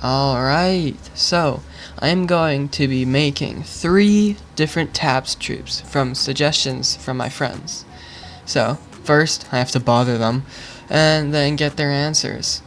Alright, so I am going to be making 3 different T.A.B.S troops from suggestions from my friends. So, first I have to bother them and then get their answers.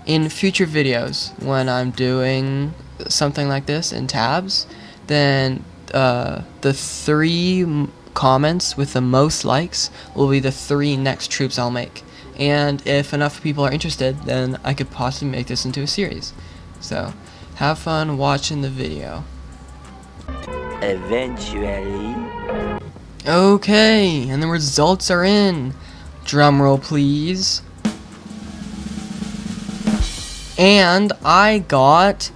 In future videos, when I'm doing something like this in T.A.B.S, then the 3 comments with the most likes will be the 3 next troops I'll make. And if enough people are interested, then I could possibly make this into a series. So, have fun watching the video. Eventually. Okay, and the results are in. Drumroll, please. And I got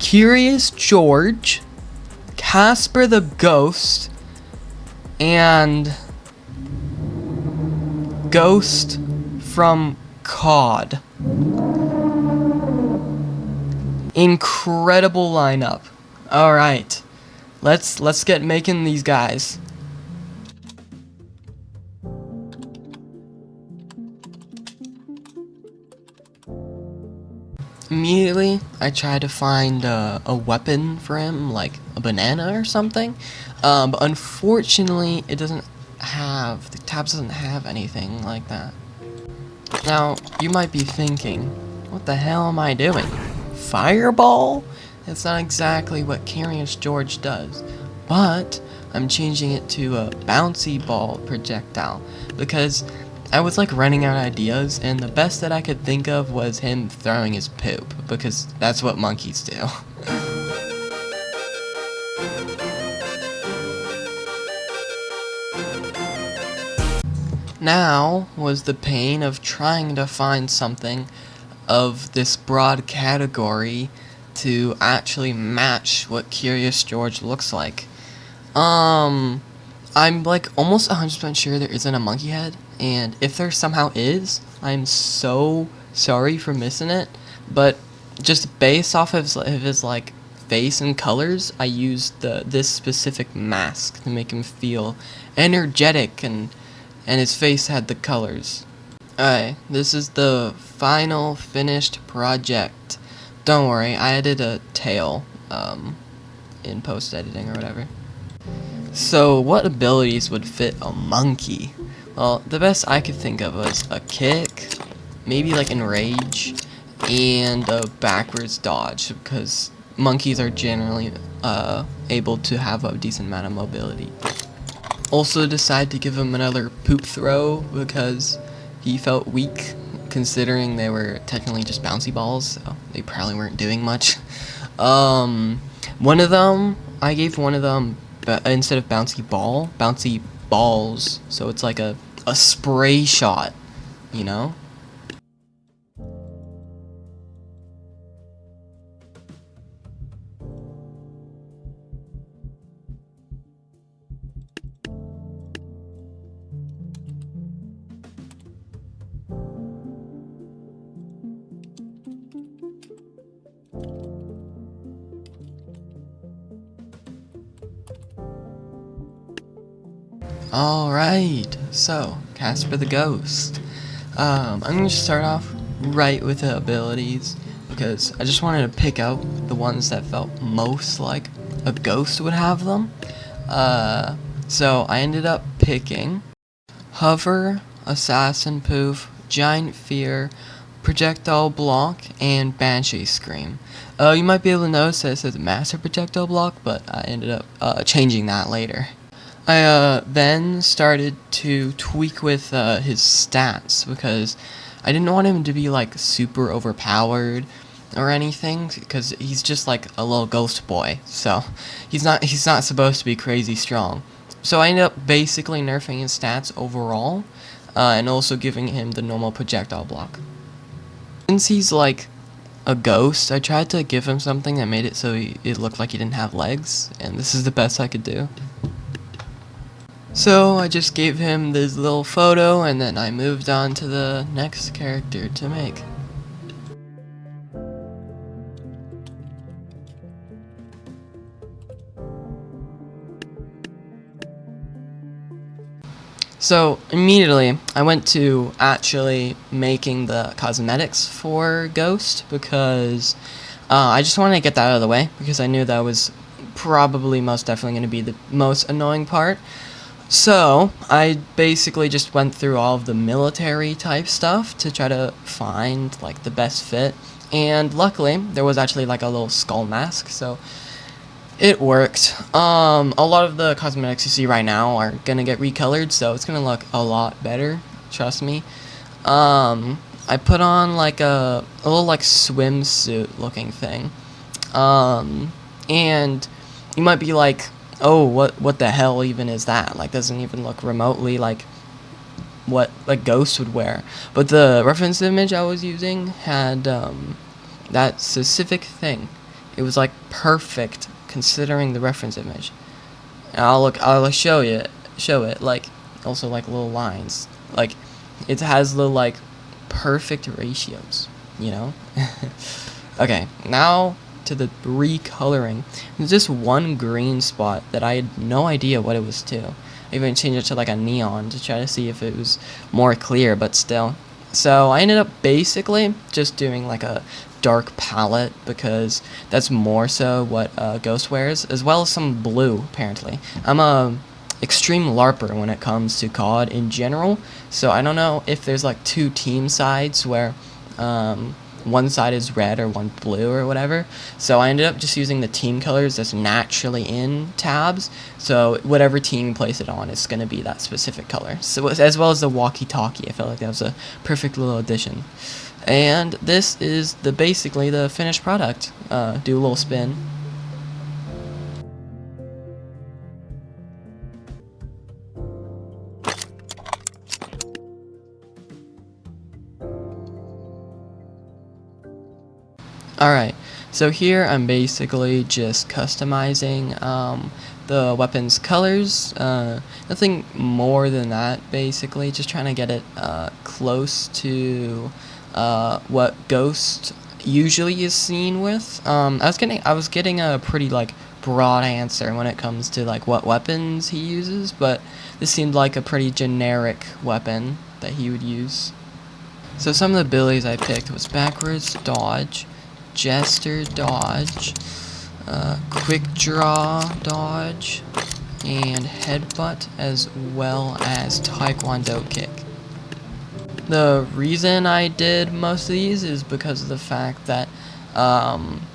Curious George, Casper the Ghost, and Ghost from COD. Incredible lineup. Alright, let's get making these guys. Immediately, I try to find a weapon for him, like a banana or something. But unfortunately, it doesn't have, the T.A.B.S doesn't have anything like that. Now, you might be thinking, what the hell am I doing? Fireball? That's not exactly what Curious George does. But, I'm changing it to a bouncy ball projectile, because I was like running out of ideas, and the best that I could think of was him throwing his poop, because that's what monkeys do. Now was the pain of trying to find something of this broad category to actually match what Curious George looks like. I'm like almost 100% sure there isn't a monkey head, and if there somehow is, I'm so sorry for missing it, but just based off of his like face and colors, I used this specific mask to make him feel energetic, and his face had the colors. Alright, this is the final finished project. Don't worry, I added a tail in post-editing or whatever. So, what abilities would fit a monkey? Well, the best I could think of was a kick, maybe like enrage, and a backwards dodge, because monkeys are generally able to have a decent amount of mobility. Also decided to give him another poop throw because he felt weak, considering they were technically just bouncy balls, so they probably weren't doing much. One of them, I gave one of them, instead of bouncy balls, so it's like a spray shot, you know? Alright, so, Casper the Ghost. I'm going to start off right with the abilities, because I just wanted to pick out the ones that felt most like a ghost would have them. So I ended up picking Hover, Assassin Poof, Giant Fear, Projectile Block, and Banshee Scream. You might be able to notice that it says Master Projectile Block, but I ended up changing that later. I then started to tweak with his stats, because I didn't want him to be like super overpowered or anything, because he's just like a little ghost boy, so he's not supposed to be crazy strong. So I ended up basically nerfing his stats overall, and also giving him the normal projectile block. Since he's like a ghost, I tried to give him something that made it so it looked like he didn't have legs, and this is the best I could do. So I just gave him this little photo, and then I moved on to the next character to make. So immediately I went to actually making the cosmetics for Ghost because I just wanted to get that out of the way because I knew that was probably most definitely going to be the most annoying part. So I basically just went through all of the military type stuff to try to find like the best fit, and luckily there was actually like a little skull mask, so it worked. A lot of the cosmetics you see right now are gonna get recolored, so it's gonna look a lot better, trust me. I put on like a little like swimsuit looking thing. And you might be like, oh, what the hell even is that? Like, doesn't even look remotely like what like Ghost would wear. But the reference image I was using had that specific thing. It was like perfect considering the reference image. And I'll show it like also like little lines. Like it has the like perfect ratios, you know? Okay, now to the recoloring. There's this one green spot that I had no idea what it was to. I even changed it to like a neon to try to see if it was more clear, but still. So I ended up basically just doing like a dark palette because that's more so what Ghost wears, as well as some blue apparently. I'm a extreme LARPer when it comes to COD in general, so I don't know if there's like two team sides where one side is red or one blue or whatever. So I ended up just using the team colors that's naturally in T.A.B.S. So whatever team you place it on is going to be that specific color. So as well as the walkie-talkie, I felt like that was a perfect little addition. And this is basically the finished product. Do a little spin. Alright, so here I'm basically just customizing the weapon's colors, nothing more than that basically, just trying to get it close to what Ghost usually is seen with. I was getting a pretty like broad answer when it comes to like what weapons he uses, but this seemed like a pretty generic weapon that he would use. So some of the abilities I picked was backwards dodge, Jester dodge, quick draw dodge, and headbutt, as well as taekwondo kick. The reason I did most of these is because of the fact that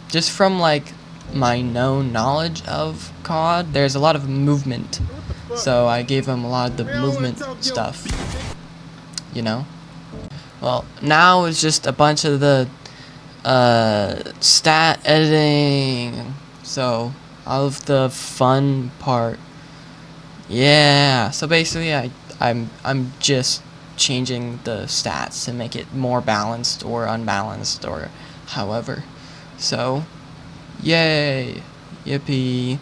just from like my known knowledge of COD, there's a lot of movement, so I gave him a lot of the movement stuff, you know. Well, now it's just a bunch of the stat editing, so all of the fun part. Yeah, so basically I'm just changing the stats to make it more balanced or unbalanced or however. So yay, yippee,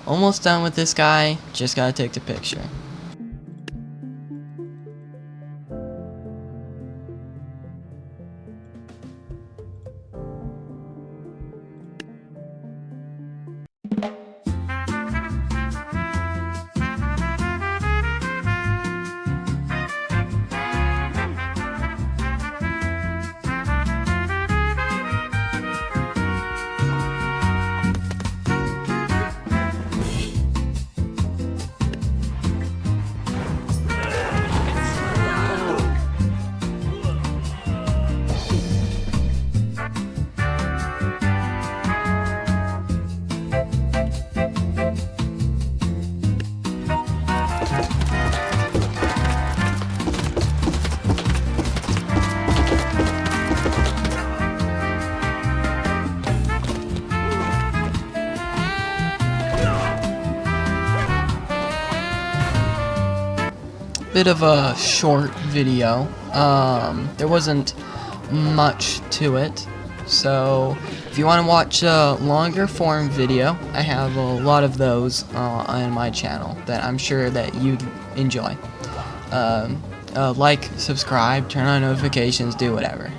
almost done with this guy, just gotta take the picture. Bit of a short video. There wasn't much to it, so if you want to watch a longer form video, I have a lot of those on my channel that I'm sure that you'd enjoy. Like, subscribe, turn on notifications, do whatever.